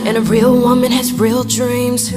And a real woman has real dreams.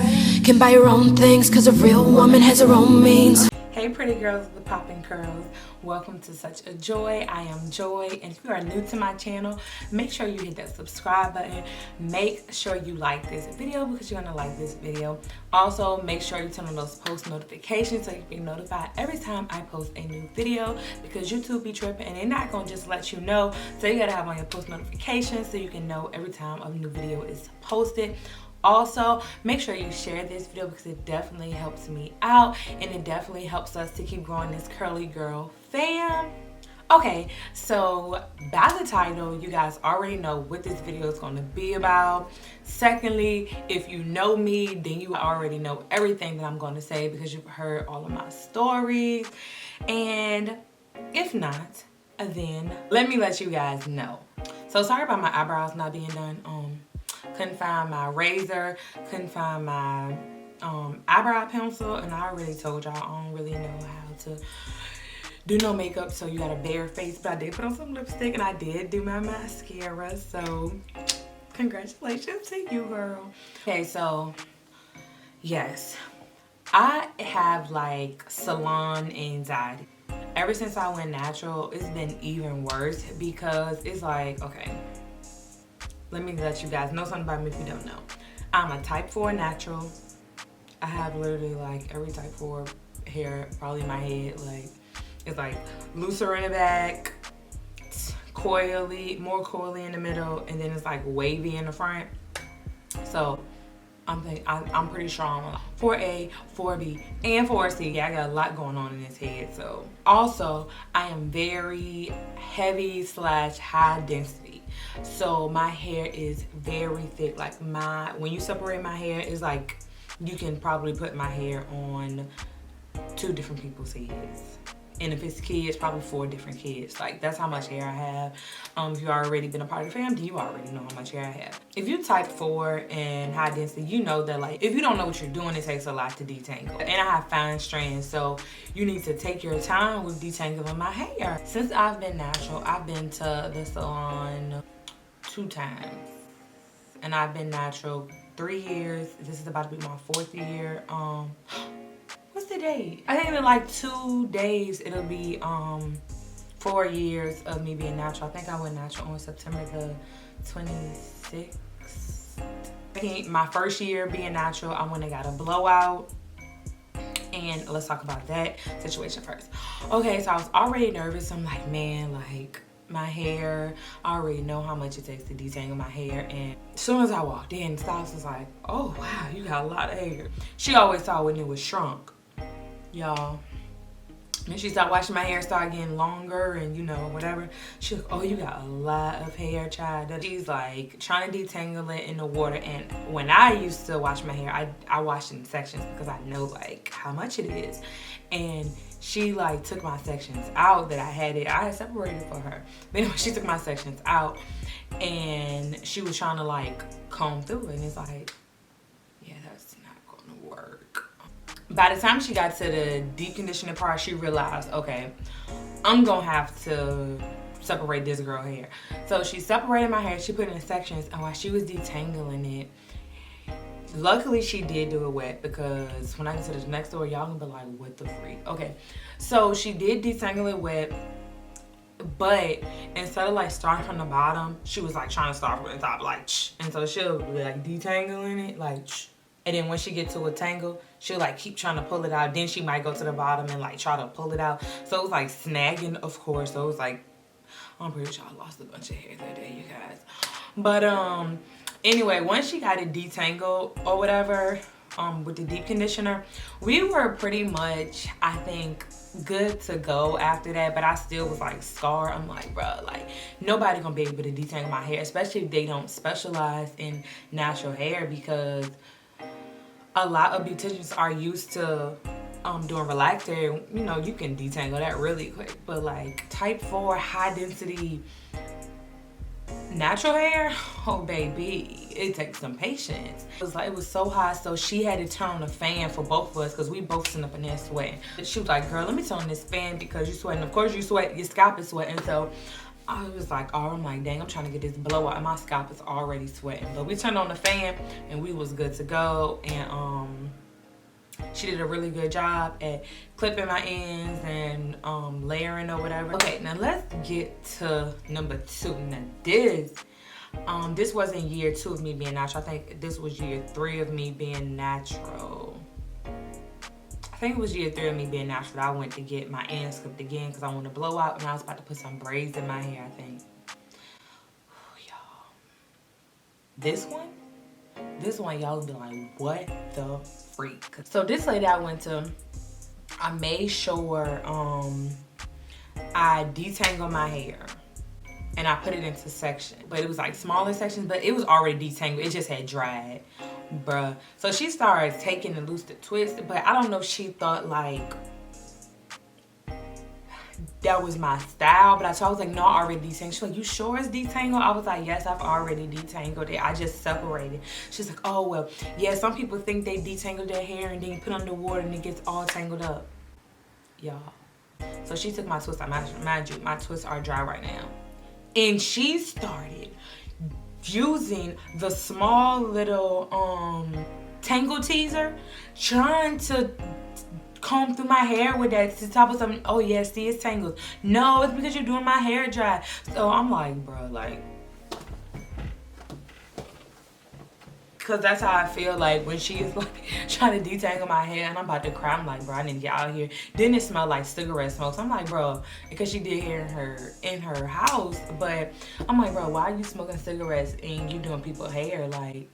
Can buy her own things, cause a real woman has her own means. Hey pretty girls with the poppin' curls, welcome to Such a Joy. I am Joy, and if you are new to my channel, make sure you hit that subscribe button. Make sure you like this video because you're gonna like this video. Also, make sure you turn on those post notifications so you can be notified every time I post a new video, because YouTube be tripping and they're not gonna just let you know, so you gotta have on your post notifications so you can know every time a new video is posted. Also, make sure you share this video because it definitely helps me out and it definitely helps us to keep growing this curly girl fam. Okay, so by the title, you guys already know what this video is going to be about. Secondly, if you know me, then you already know everything that I'm going to say because you've heard all of my stories. And if not, then let me let you guys know. So sorry about my eyebrows not being done. Couldn't find my razor, couldn't find my eyebrow pencil, and I already told y'all I don't really know how to do no makeup, so you got a bare face. But I did put on some lipstick and I did do my mascara, so congratulations to you, girl. Okay, so yes, I have like salon anxiety. Ever since I went natural, it's been even worse because it's like, okay, let me let you guys know something about me if you don't know. I'm a type 4 natural. I have literally like every type 4 hair probably in my head. Like, it's like looser in the back, coily, more coily in the middle, and then it's like wavy in the front. So I'm pretty sure I'm 4A, 4B, and 4C. Yeah, I got a lot going on in this head. So also, I am very heavy / high density. So my hair is very thick. Like when you separate my hair, it's like you can probably put my hair on 2 different people's heads. And if it's kids, probably 4 different kids. Like, that's how much hair I have. If you've already been a part of the family, you already know how much hair I have. If you type 4 and high density, you know that, like, if you don't know what you're doing, it takes a lot to detangle. And I have fine strands, so you need to take your time with detangling my hair. Since I've been natural, I've been to the salon 2 times. And I've been natural 3 years. This is about to be my 4th year. What's the date? I think in like 2 days it'll be 4 years of me being natural. I think I went natural on September the 26th. I think my first year being natural, I went and got a blowout. And let's talk about that situation first. Okay, so I was already nervous. I'm like, man, like my hair, I already know how much it takes to detangle my hair. And as soon as I walked in, the stylist was like, oh wow, you got a lot of hair. She always saw when it was shrunk. Y'all, when she started washing my hair, started getting longer and you know, whatever, she's like, oh, you got a lot of hair, child. She's like trying to detangle it in the water. And when I used to wash my hair, I washed in sections because I know like how much it is. And she like took my sections out that I had separated for her. But anyway, she took my sections out and she was trying to like comb through it, and it's like, yeah, that's not gonna work. By the time she got to the deep conditioning part, she realized, okay, I'm gonna have to separate this girl hair. So she separated my hair, she put it in sections, and while she was detangling it, luckily she did do it wet, because when I get to the next door, y'all gonna be like, what the freak? Okay, so she did detangle it wet, but instead of like starting from the bottom, she was like trying to start from the top, like, and so she'll be like detangling it, like, and then when she gets to a tangle, she'll like keep trying to pull it out. Then she might go to the bottom and like try to pull it out. So it was like snagging, of course. So it was like, I'm pretty sure I lost a bunch of hair that day, you guys. But anyway, once she got it detangled or whatever, with the deep conditioner, we were pretty much, I think, good to go after that. But I still was like scarred. I'm like, bro, like nobody gonna be able to detangle my hair, especially if they don't specialize in natural hair, because a lot of beauticians are used to doing relaxer. You know, you can detangle that really quick. But like type 4 high density natural hair, oh baby, it takes some patience. It was so hot, so she had to turn on the fan for both of us because we both sitting up in there sweating. She was like, girl, let me turn on this fan because you're sweating. Of course you sweat, your scalp is sweating. So I was like, oh, I'm like, dang, I'm trying to get this blowout, and my scalp is already sweating. But we turned on the fan, and we was good to go. And she did a really good job at clipping my ends and layering or whatever. Okay, now let's get to number 2. Now this wasn't year 2 of me being natural. I think this was year 3 of me being natural. I think it was year 3 of me being natural. I went to get my ends clipped again because I wanted to blow out, and I was about to put some braids in my hair, I think. Y'all. This one, y'all be like, what the freak? So this lady I went to, I made sure I detangled my hair. And I put it into sections. But it was like smaller sections, but it was already detangled. It just had dried, bruh. So she started taking the loose, the twist, but I don't know if she thought like that was my style. But I was like, no, I already detangled. She's like, you sure it's detangled? I was like, yes, I've already detangled it. I just separated. She's like, oh, well, yeah, some people think they detangled their hair and then you put under water and it gets all tangled up. Y'all. So she took my twists. Mind you, my twists are dry right now. And she started using the small little tangle teaser, trying to comb through my hair with that to top of something. Oh yeah, see, it's tangled. No, it's because you're doing my hair dry. So I'm like, bro, like, because that's how I feel like when she's like trying to detangle my hair and I'm about to cry. I'm like, bro, I need to get out of here. Then it smelled like cigarette smoke. So I'm like, bro, because she did hair in her house. But I'm like, bro, why are you smoking cigarettes and you doing people's hair? Like,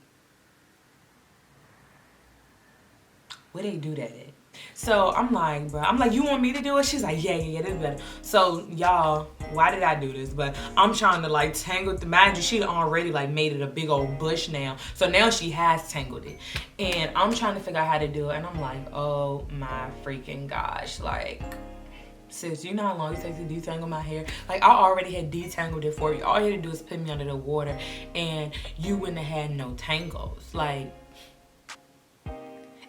where they do that at? So I'm like, bro, you want me to do it? She's like, yeah, this is better. So y'all, why did I do this? But I'm trying to like tangle the, mind you, she already like made it a big old bush now. So now she has tangled it. And I'm trying to figure out how to do it. And I'm like, oh my freaking gosh. Like, sis, you know how long it takes to detangle my hair? Like, I already had detangled it for you. All you had to do is put me under the water and you wouldn't have had no tangles. Like,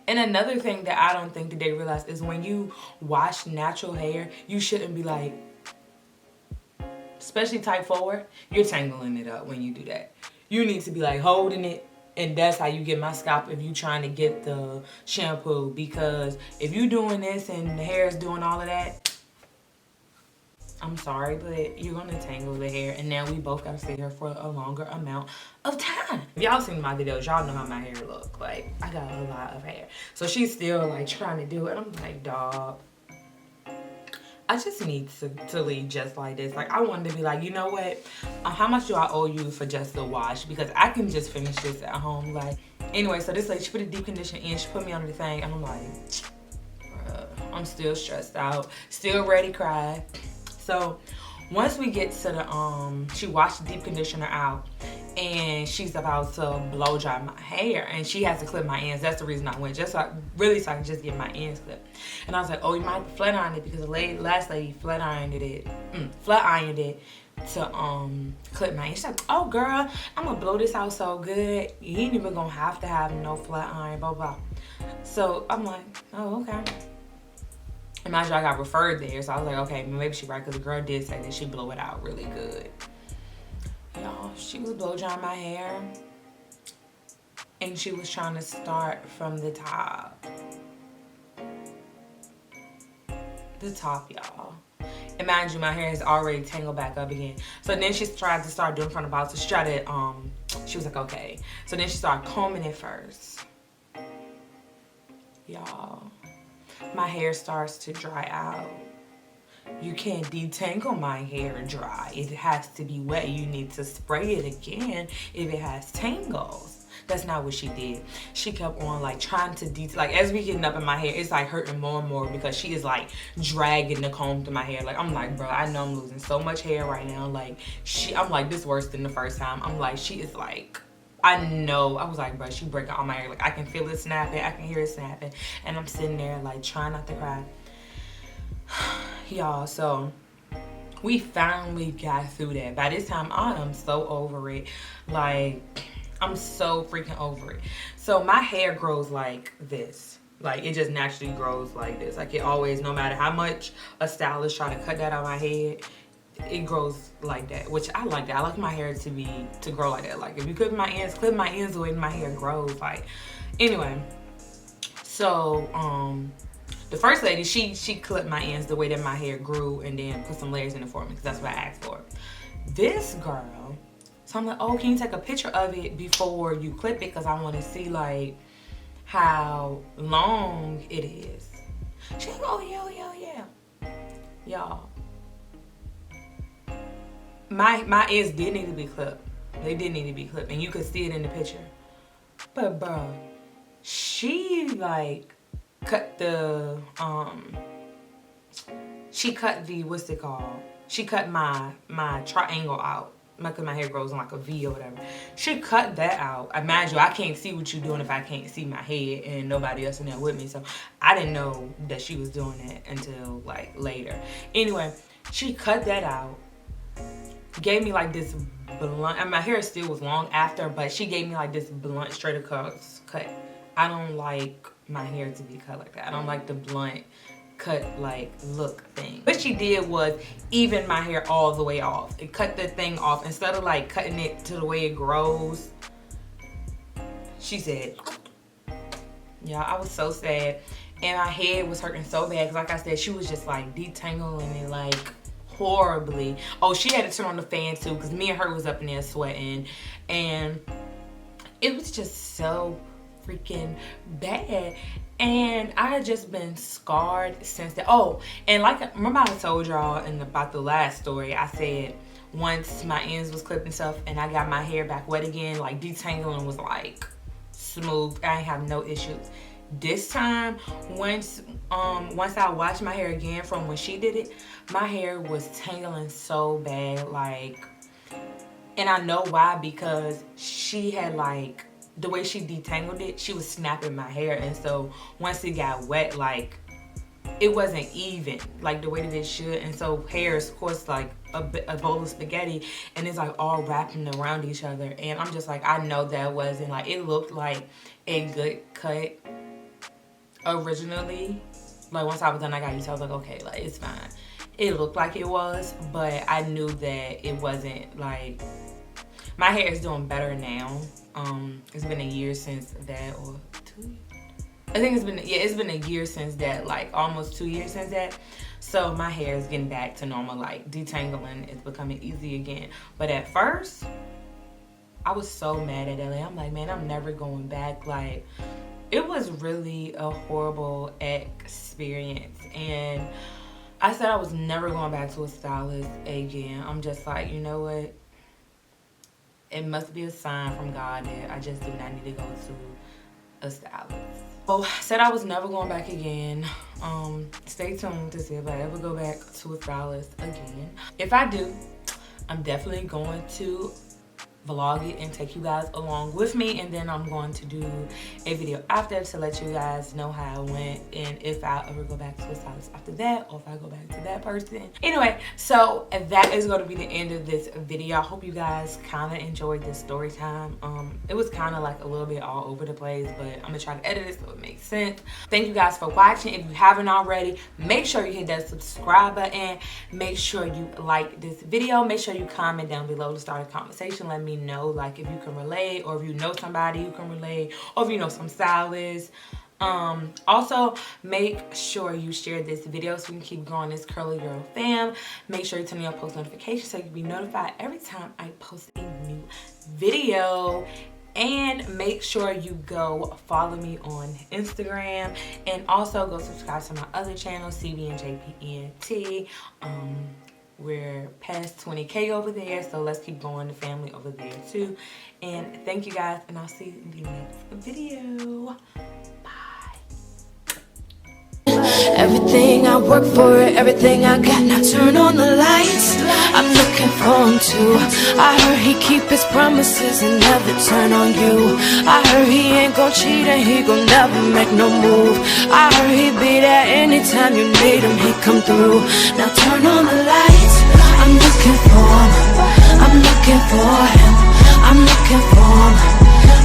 and another thing that I don't think that they realize is when you wash natural hair, you shouldn't be like, especially type 4, you're tangling it up when you do that. You need to be like holding it, and that's how you get my scalp if you trying to get the shampoo. Because if you doing this and the hair is doing all of that, I'm sorry, but you're gonna tangle the hair, and now we both gotta stay here for a longer amount of time. If y'all seen my videos, y'all know how my hair look. Like, I got a lot of hair. So she's still like trying to do it. I'm like, dog, I just need to leave just like this. Like, I wanted to be like, you know what? How much do I owe you for just the wash? Because I can just finish this at home. Like, anyway, so this lady, she put a deep conditioner in. She put me under the thing, and I'm like, bruh, I'm still stressed out, still ready to cry. So once we get to the, she washed the deep conditioner out and she's about to blow dry my hair and she has to clip my ends. That's the reason I went, just so I can just get my ends clipped. And I was like, oh, you might have to flat iron it because the last lady flat ironed it to clip my ends. She's like, oh girl, I'm gonna blow this out so good. You ain't even gonna have to have no flat iron, blah, blah. So I'm like, oh, okay. Imagine I got referred there, so I was like, okay, maybe she's right, because the girl did say that she blew it out really good. Y'all, she was blow drying my hair, and she was trying to start from the top. The top, y'all. And mind you, my hair is already tangled back up again. So then she tried to start doing from the bottom. So she tried to, she was like, okay. So then she started combing it first. Y'all. My hair starts to dry out. You can't detangle my hair dry. It has to be wet. You need to spray it again if it has tangles. That's not what she did. She kept on like trying to like as we getting up in my hair, it's like hurting more and more because she is like dragging the comb through my hair. Like, I'm like, bro, I know I'm losing so much hair right now. Like, I'm like, this worse than the first time. I'm like, she is like, I know. I was like, bro, she breaking all my hair. Like, I can feel it snapping. I can hear it snapping. And I'm sitting there, like, trying not to cry. Y'all, so we finally got through that. By this time, I am so over it. Like, I'm so freaking over it. So my hair grows like this. Like, it just naturally grows like this. Like, it always, no matter how much a stylist try to cut that out of my head, it grows like that, which I like that. I like my hair to grow like that. Like if you clip my ends the way my hair grows. Like anyway, so the first lady, she clipped my ends the way that my hair grew and then put some layers in it for me because that's what I asked for. This girl, so I'm like, oh, can you take a picture of it before you clip it because I want to see like how long it is. She's like, oh yeah. Y'all, my ends did need to be clipped. They did need to be clipped, and you could see it in the picture. But bro, she like cut the what's it called? She cut my triangle out. Because my hair grows in like a V or whatever. She cut that out. Imagine, I can't see what you're doing if I can't see my head and nobody else in there with me. So I didn't know that she was doing that until like later. Anyway, she cut that out. Gave me like this blunt, and my hair still was long after, but she gave me like this blunt straight across cut. I don't like my hair to be cut like that. I don't like the blunt cut like look thing. What she did was even my hair all the way off. It cut the thing off instead of like cutting it to the way it grows. She said, yeah, I was so sad, and my head was hurting so bad because like I said, she was just like detangling it like horribly. Oh, she had to turn on the fan too because me and her was up in there sweating, and it was just so freaking bad. And I had just been scarred since then. Oh, and like, remember I told y'all about the last story, I said once my ends was clipped and stuff and I got my hair back wet again, like detangling was like smooth. I ain't have no issues. This time, once I washed my hair again from when she did it, my hair was tangling so bad, like, and I know why, because she had like, the way she detangled it, she was snapping my hair, and so once it got wet, like, it wasn't even like the way that it should, and so hair is of course like a bowl of spaghetti, and it's like all wrapping around each other, and I'm just like, I know that wasn't like, it looked like a good cut originally. Like once I was done, I got used to it. I was like, okay, like it's fine. It looked like it was, but I knew that it wasn't. Like, my hair is doing better now. It's been a year since that, or 2 years. I think it's been a year since that, like almost 2 years since that. So my hair is getting back to normal, like detangling is becoming easy again. But at first, I was so mad at LA. I'm like, man, I'm never going back. Like, it was really a horrible experience. And I said I was never going back to a stylist again. I'm just like, you know what? It must be a sign from God that I just do not need to go to a stylist. So I said I was never going back again. Stay tuned to see if I ever go back to a stylist again. If I do, I'm definitely going to vlog it and take you guys along with me, and then I'm going to do a video after to let you guys know how it went and if I ever go back to a stylist after that, or if I go back to that person. Anyway, so that is going to be the end of this video. I hope you guys kind of enjoyed this story time. It was kind of like a little bit all over the place, but I'm gonna try to edit it so it makes sense. Thank you guys for watching. If you haven't already, make sure you hit that subscribe button. Make sure you like this video. Make sure you comment down below to start a conversation. Let me know, like, if you can relate, or if you know somebody who can relate, or if you know some stylists. Also, make sure you share this video so we can keep growing this curly girl fam. Make sure you turn on your post notifications so you can be notified every time I post a new video. And make sure you go follow me on Instagram, and also go subscribe to my other channel, CBNJPNT. We're past 20K over there, so let's keep going the family over there too. And thank you guys, and I'll see you in the next video. Everything I work for, everything I got, now turn on the lights. I'm looking for him too. I heard he keep his promises and never turn on you. I heard he ain't gon' cheat and he gon' never make no move. I heard he be there anytime you need him, he come through. Now turn on the lights. I'm looking for him. I'm looking for him. I'm looking for him.